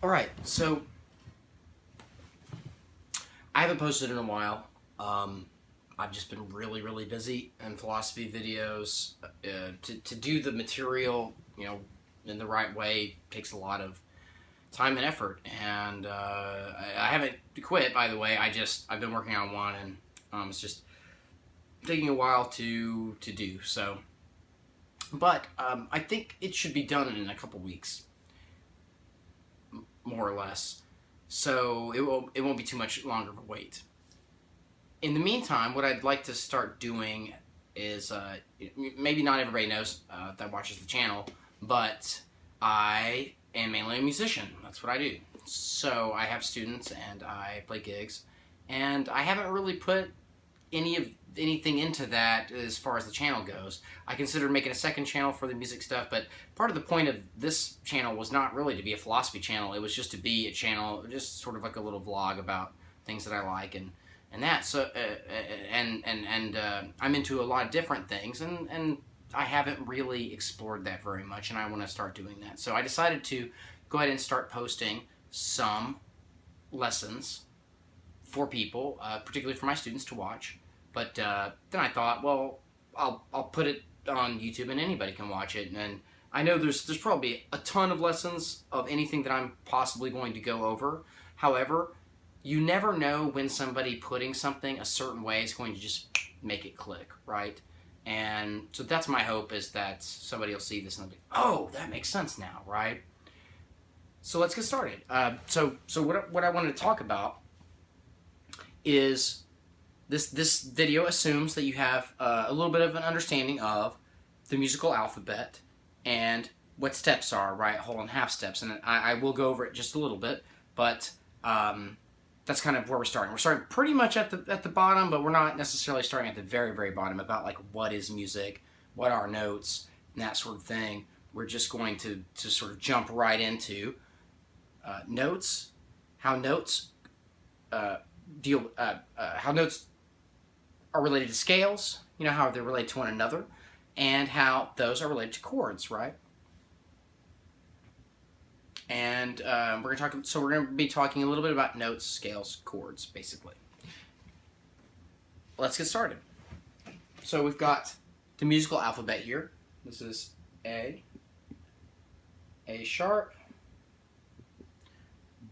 Alright, so I haven't posted in a while. I've just been really busy, and philosophy videos, to do the material, in the right way takes a lot of time and effort, and I haven't quit, by the way. I've been working on one, and it's just taking a while to do, so. But I think it should be done in a couple weeks, more or less. So it won't be too much longer of a wait. In the meantime, what I'd like to start doing is, maybe not everybody knows that watches the channel, but I am mainly a musician. That's what I do. So I have students and I play gigs, and I haven't really put anything into that as far as the channel goes. I considered making a second channel for the music stuff, but part of the point of this channel was not really to be a philosophy channel. It was just to be a channel, just sort of like a little vlog about things that I like and that. So I'm into a lot of different things, and I haven't really explored that very much, and I want to start doing that. So I decided to go ahead and start posting some lessons for people, particularly for my students to watch. But then I thought, well, I'll put it on YouTube and anybody can watch it. And I know there's probably a ton of lessons of anything that I'm possibly going to go over. However, you never know when somebody putting something a certain way is going to just make it click, right? And so that's my hope, is that somebody will see this and they'll be, oh, that makes sense now, right? So let's get started. So what I wanted to talk about is this video assumes that you have a little bit of an understanding of the musical alphabet and what steps are, right? Whole and half steps. And I will go over it just a little bit, but that's kind of where we're starting. We're starting pretty much at the bottom, but we're not necessarily starting at the very bottom about like what is music, what are notes, and that sort of thing. We're just going to sort of jump right into notes, how notes how notes are related to scales, how they're related to one another, and how those are related to chords, right? And we're going to be talking a little bit about notes, scales, chords, basically. Let's get started. So we've got the musical alphabet here. This is A sharp,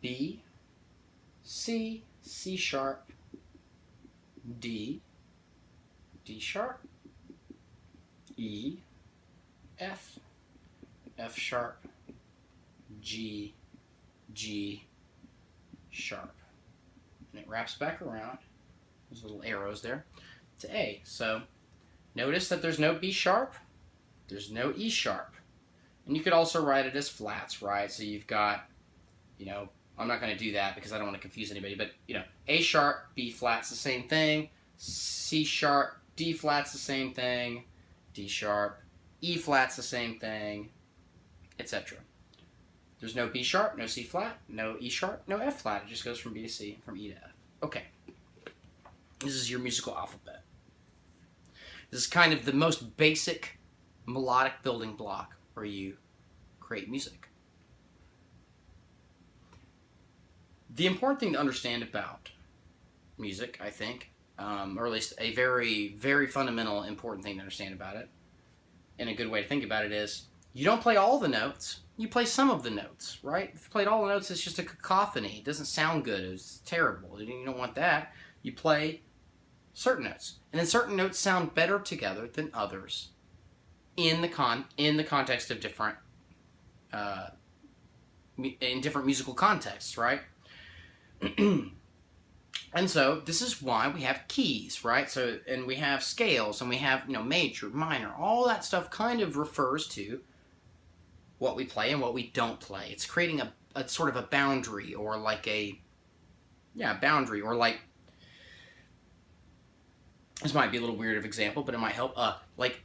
B, C, C sharp, D sharp, E, F sharp, G sharp. And it wraps back around. There's little arrows there to A. So notice that there's no B sharp, there's no E sharp. And you could also write it as flats, right? So you've got, I'm not going to do that because I don't want to confuse anybody, but, A sharp, B flat's the same thing, C sharp, D flat's the same thing, D sharp, E flat's the same thing, etc. There's no B sharp, no C flat, no E sharp, no F flat. It just goes from B to C, from E to F. Okay. This is your musical alphabet. This is kind of the most basic melodic building block where you create music. The important thing to understand about music, I think, or at least a very fundamental important thing to understand about it, and a good way to think about it is, you don't play all the notes, you play some of the notes, right? If you played all the notes, it's just a cacophony. It doesn't sound good. It's terrible. You don't want that. You play certain notes. And then certain notes sound better together than others in the context of different, in different musical contexts, right? And so this is why we have keys, right? So, and we have scales, and we have, major, minor, all that stuff kind of refers to what we play and what we don't play. It's creating a sort of a boundary, or like boundary, or like, this might be a little weird of example, but it might help. Like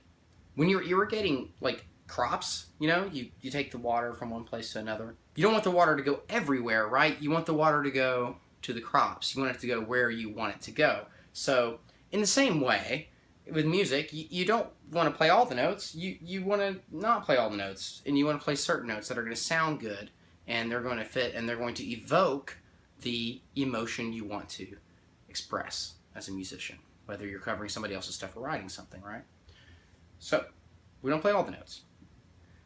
when you're irrigating like crops, you take the water from one place to another. You don't want the water to go everywhere, right? You want the water to go to the crops. You want it to go where you want it to go. So in the same way, with music, you don't want to play all the notes. You want to not play all the notes, and you want to play certain notes that are going to sound good and they're going to fit, and they're going to evoke the emotion you want to express as a musician, whether you're covering somebody else's stuff or writing something, right? So, we don't play all the notes.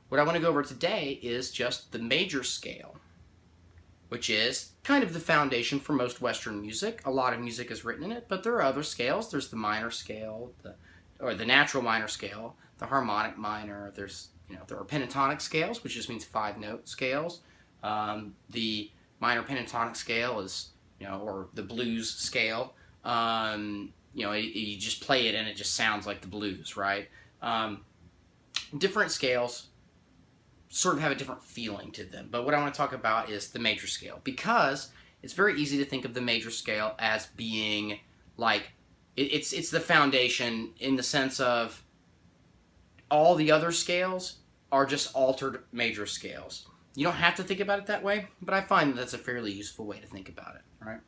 What I want to go over today is just the major scale, which is kind of the foundation for most Western music. A lot of music is written in it, but there are other scales. There's the minor scale, the natural minor scale, the harmonic minor. There are pentatonic scales, which just means 5-note scales. The minor pentatonic scale is, or the blues scale. You just play it and it just sounds like the blues, right? Different scales sort of have a different feeling to them. But what I want to talk about is the major scale, because it's very easy to think of the major scale as being like, it's the foundation in the sense of all the other scales are just altered major scales. You don't have to think about it that way, but I find that's a fairly useful way to think about it, right?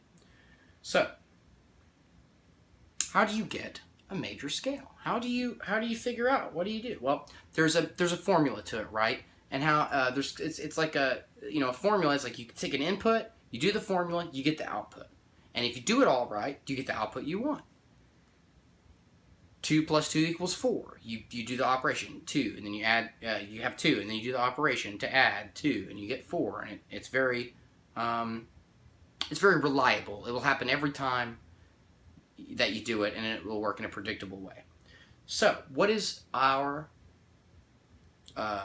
So, how do you get a major scale? How do you figure out? What do you do? Well, there's a formula to it, right? And how it's like a formula. It's like you take an input, you do the formula, you get the output, and if you do it all right, you get the output you want. 2 + 2 = 4. You do the operation 2, and then you add. You have 2, and then you do the operation to add 2, and you get 4. And it's very reliable. It will happen every time that you do it, and it will work in a predictable way. So, what is our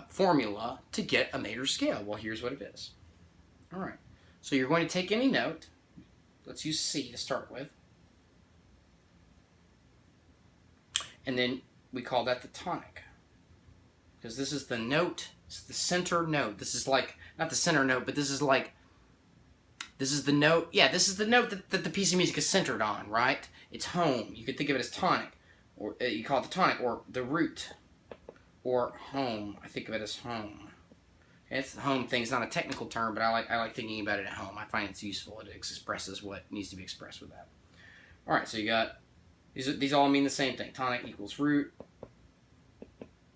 formula to get a major scale? Well, here's what it is. All right. So you're going to take any note. Let's use C to start with. And then we call that the tonic, because this is the note. It's the center note. This is like, not the center note, but this is the note. Yeah, this is the note that the piece of music is centered on, right? It's home. You could think of it as tonic, or you call it the tonic, or the root, or home. I think of it as home. It's the home thing. It's not a technical term, but I like thinking about it at home. I find it's useful. It expresses what needs to be expressed with that. All right, so you got these all mean the same thing. Tonic equals root,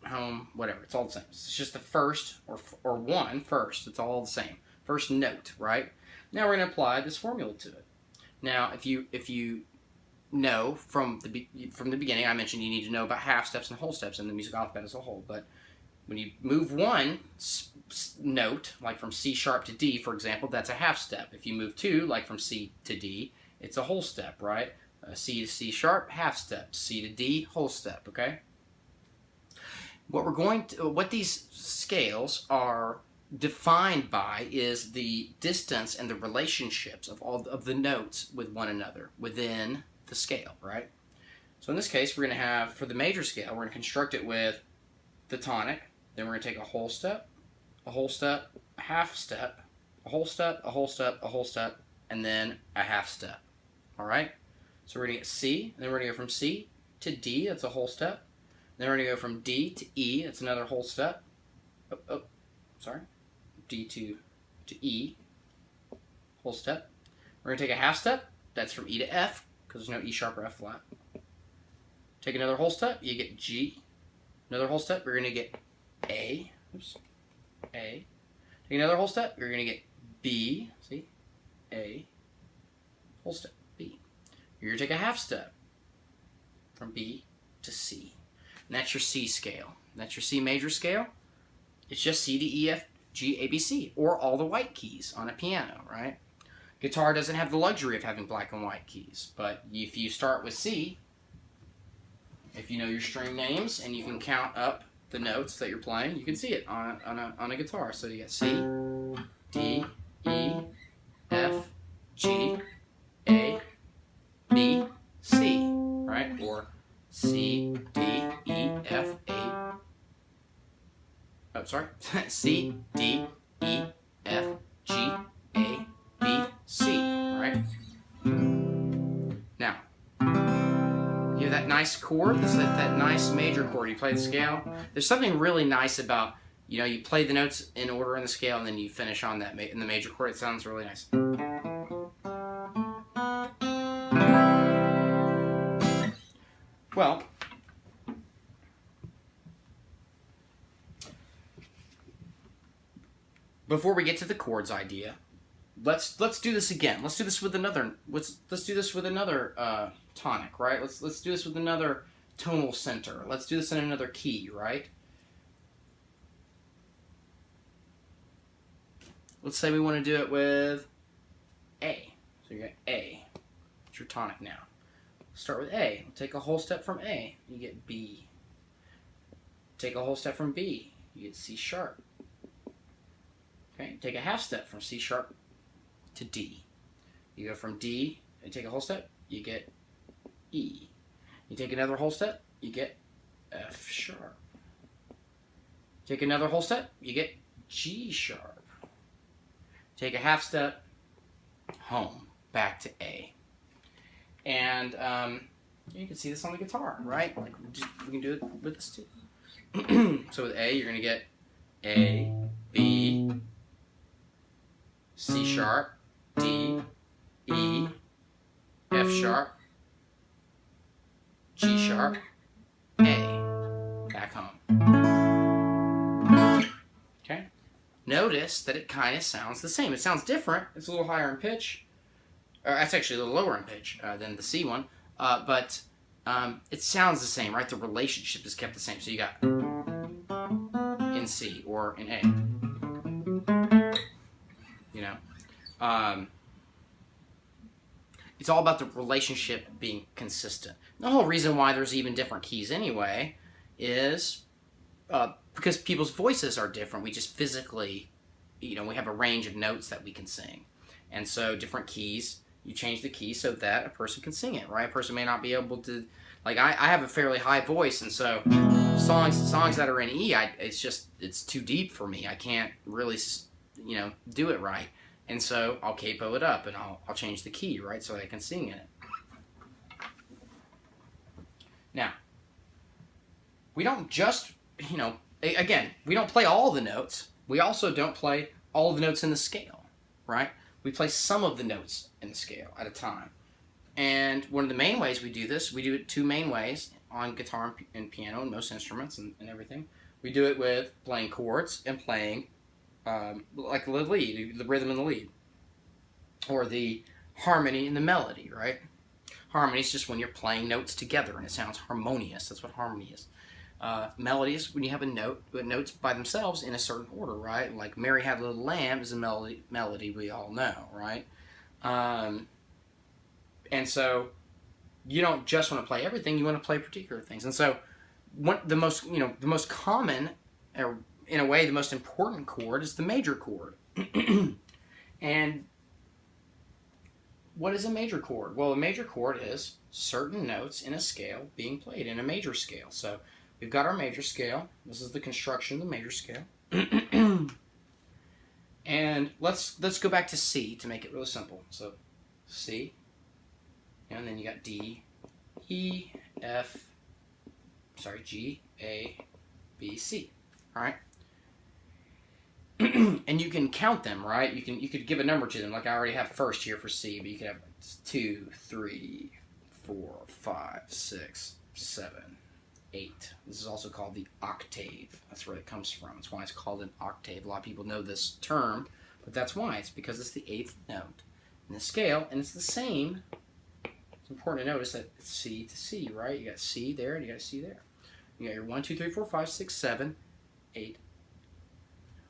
home, whatever. It's all the same. It's just the first or one first. It's all the same. First note, right? Now we're going to apply this formula to it. Now, if you know from the beginning, I mentioned you need to know about half steps and whole steps in the music alphabet as a whole. But when you move one note, like from C sharp to D, for example, that's a half step. If you move 2, like from C to D, it's a whole step, right? C to C sharp, half step. C to D, whole step. Okay. What these scales are defined by is the distance and the relationships of all of the notes with one another within the scale, right? So in this case, we're going to have, for the major scale, we're going to construct it with the tonic. Then we're going to take a whole step, a whole step, a half step, a whole step, a whole step, a whole step, and then a half step. All right? So we're going to get C, and then we're going to go from C to D, that's a whole step. Then we're going to go from D to E, that's another whole step. D to E, whole step. We're going to take a half step, that's from E to F, because there's no E sharp or F flat. Take another whole step, you get G. Another whole step, we're going to get A. A. Take another whole step, you're going to get B. See? A. Whole step, B. You're going to take a half step from B to C. And that's your C scale. That's your C major scale. It's just C to E, F, G, A, B, C, or all the white keys on a piano, right? Guitar doesn't have the luxury of having black and white keys, but if you start with C, if you know your string names and you can count up the notes that you're playing, you can see it on a guitar. So you got C, D, E, F, G, A, B, C, right? Or C, D, E, F, A. Oh, sorry. C, D, E, F, G, A, B, C, right? Now, you have that nice chord, that nice major chord. You play the scale. There's something really nice about, you play the notes in order in the scale and then you finish on that in the major chord. It sounds really nice. Well, before we get to the chords idea, let's do this again. Let's do this with another. Let's do this with another tonic, right? Let's do this with another tonal center. Let's do this in another key, right? Let's say we want to do it with A. So you got A. It's your tonic now. Start with A. Take a whole step from A. You get B. Take a whole step from B. You get C sharp. Okay. Take a half step from C sharp to D. You go from D and take a whole step. You get E. You take another whole step. You get F sharp. Take another whole step. You get G sharp. Take a half step, home, back to A. And you can see this on the guitar, right? Like we can do it with this too. So with A, you're going to get A, B, C sharp, D, E, F sharp, G sharp, A, back home. Okay? Notice that it kind of sounds the same. It sounds different. It's a little higher in pitch. Or it's actually a little lower in pitch than the C one. But it sounds the same, right? The relationship is kept the same. So you got in C or in A. You know? It's all about the relationship being consistent. The whole reason why there's even different keys anyway is because people's voices are different. We just physically, we have a range of notes that we can sing. And so different keys, you change the key so that a person can sing it, right? A person may not be able to, like I have a fairly high voice, and so songs that are in E, it's too deep for me. I can't really, do it right. And so I'll capo it up and I'll change the key, right? So I can sing in it. Now, we don't just, again, we don't play all the notes. We also don't play all the notes in the scale, right? We play some of the notes in the scale at a time. And one of the main ways we do this, we do it two main ways on guitar and piano and most instruments and everything. We do it with playing chords and playing like the lead, the rhythm and the lead. Or the harmony and the melody, right? Harmony is just when you're playing notes together and it sounds harmonious. That's what harmony is. Melody is when you have a note with notes by themselves in a certain order, right? Like Mary Had a Little Lamb is a melody we all know, right? And so you don't just want to play everything, you want to play particular things. And so the most common, or in a way the most important chord is the major chord. And what is a major chord? Well, a major chord is certain notes in a scale being played in a major scale. So we've got our major scale. This is the construction of the major scale. And let's go back to C to make it really simple. So C, and then you got D, E, G, A, B, C. All right. And you can count them, right? You could give a number to them. Like I already have first here for C, but you could have 2, 3, 4, 5, 6, 7, 8. This is also called the octave. That's where it comes from. That's why it's called an octave. A lot of people know this term, but that's why. It's because it's the 8th note in the scale, and it's the same. It's important to notice that it's C to C, right? You got C there, and you got C there. You got your 1, 2, 3, 4, 5, 6, 7, 8,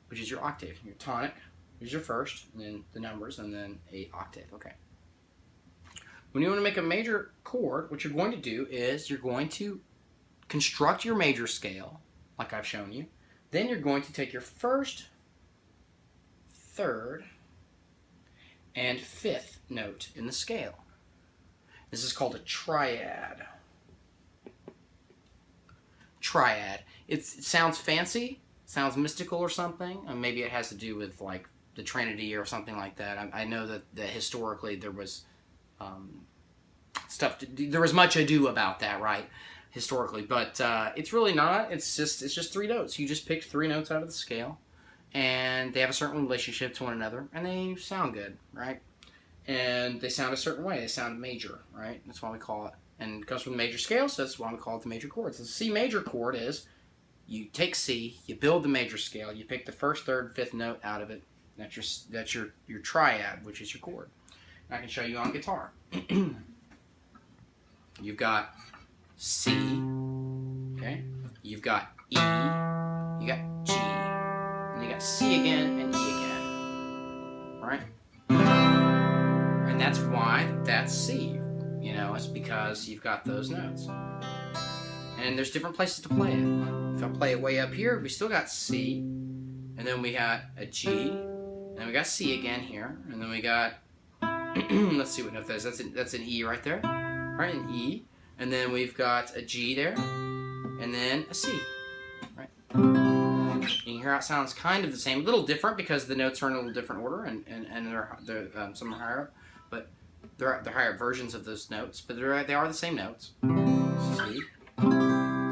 which is your octave. Your tonic is your first, and then the numbers, and then a octave. Okay. When you want to make a major chord, what you're going to do is you're going to construct your major scale, like I've shown you. Then you're going to take your first, third, and fifth note in the scale. This is called a triad. Triad. It sounds fancy. Sounds mystical or something. Maybe it has to do with like the Trinity or something like that. I know that historically there was there was much ado about that, right? Historically, but it's really not. It's just 3 notes. You just picked 3 notes out of the scale, and they have a certain relationship to one another, and they sound good, right? And they sound a certain way. They sound major, right? That's why we call it. And it comes from the major scale, so that's why we call it the major chord. So the C major chord is you take C, you build the major scale, you pick the first, third, fifth note out of it. That's your triad, which is your chord. And I can show you on guitar. You've got C, okay? You've got E, you got G, and you got C again and E again, right? And that's why that's C. You know, it's because you've got those notes. And there's different places to play it. If I play it way up here, we still got C, and then we got a G, and then we got C again here, and then we got, let's see what note that is. That's an E right there, right? An E, and then we've got a G there, and then a C, right? And you hear how it sounds kind of the same, a little different because the notes are in a little different order, and they're some are higher up, but they're higher versions of those notes, but they are the same notes. C,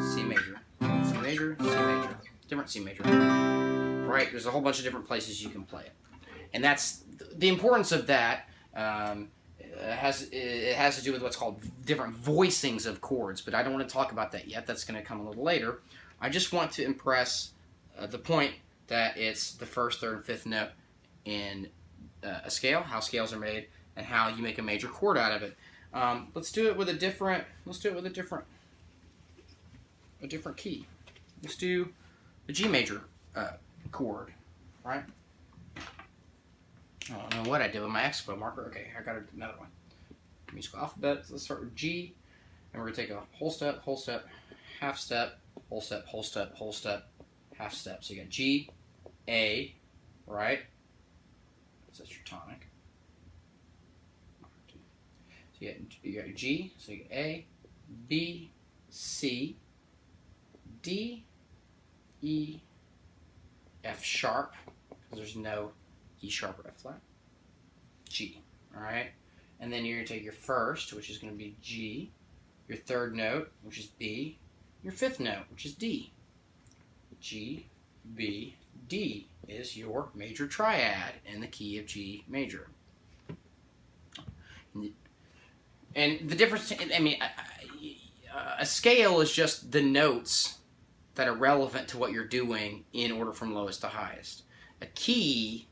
C major, C major, C major, different C major, right? There's a whole bunch of different places you can play it, and that's the importance of that. It has to do with what's called different voicings of chords, but I don't want to talk about that yet. That's going to come a little later. I just want to impress the point that it's the first, third, and fifth note in a scale, how scales are made, and how you make a major chord out of it. Let's do it with a different. Let's do it with a different key. Let's do the G major chord, right? I don't know what I did with my expo marker. Okay, I got another one. Musical alphabet. So let's start with G, and we're gonna take a whole step, half step, whole step, whole step, whole step, half step. So you got G, A, right? So that's your tonic. So you got your G. So you got A, B, C, D, E, F sharp, because there's no E sharp or F flat, G, all right? And then you're going to take your first, which is going to be G, your third note, which is B, your fifth note, which is D. G, B, D is your major triad in the key of G major. And the difference, I mean, a scale is just the notes that are relevant to what you're doing in order from lowest to highest. A key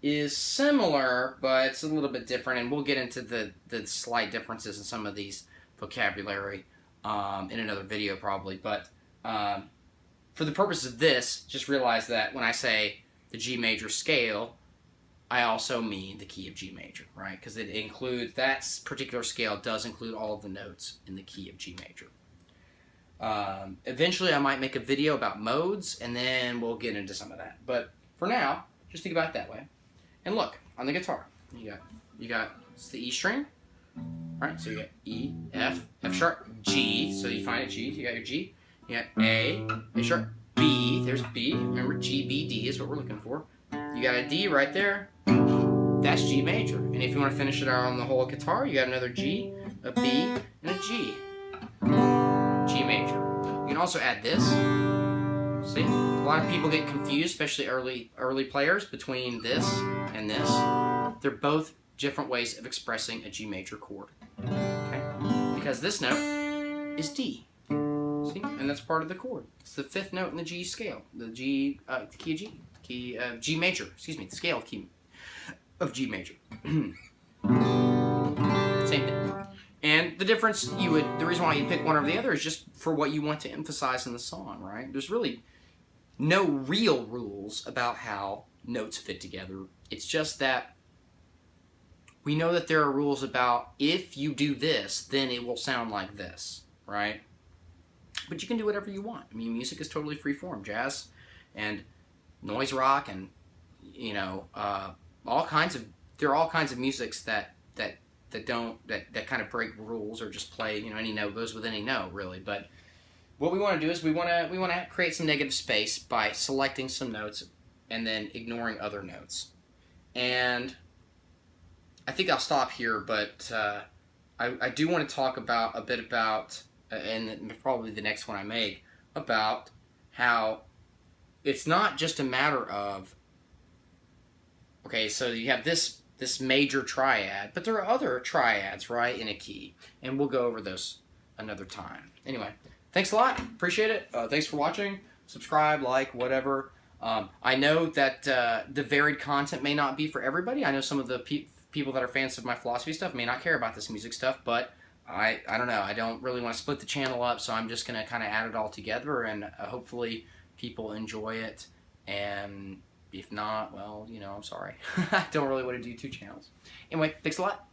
is similar, but it's a little bit different, and we'll get into the slight differences in some of these vocabulary in another video probably. But for the purpose of this, just realize that when I say the G major scale, I also mean the key of G major, right? Because it includes, that particular scale does include all of the notes in the key of G major. Eventually I might make a video about modes, and then we'll get into some of that. But for now, just think about it that way. And look, on the guitar, you got it's the E string, right? So you got E, F, F sharp, G. So you find a G, you got your G. You got A sharp, B. There's B. Remember, G, B, D is what we're looking for. You got a D right there. That's G major. And if you want to finish it out on the whole guitar, you got another G, a B, and a G. G major. You can also add this. See? A lot of people get confused, especially early players, between this and this. They're both different ways of expressing a G major chord. Okay? Because this note is D. See? And that's part of the chord. It's the fifth note in the G scale. The key of G. Key of G major. Excuse me, the scale key of G major. Same thing. And the difference the reason why you pick one over the other is just for what you want to emphasize in the song, right? There's really no real rules about how notes fit together. It's just that we know that there are rules about if you do this, then it will sound like this, right? But you can do whatever you want. I mean, music is totally free form. Jazz and noise rock and, you know, there are all kinds of musics that kind of break rules or just play, you know, any note goes with any note, really. But what we want to do is we want to create some negative space by selecting some notes and then ignoring other notes. And I think I'll stop here, but I do want to talk a bit about, and probably the next one I make, about how it's not just a matter of, okay, so you have this major triad, but there are other triads, right, in a key, and we'll go over those another time. Anyway, thanks a lot. Appreciate it. Thanks for watching. subscribe, like, whatever. I know that the varied content may not be for everybody. I know some of the people that are fans of my philosophy stuff may not care about this music stuff, but I don't know. I don't really want to split the channel up, so I'm just going to kind of add it all together, and hopefully people enjoy it. And if not, well, I'm sorry. I don't really want to do 2 channels. Anyway, thanks a lot.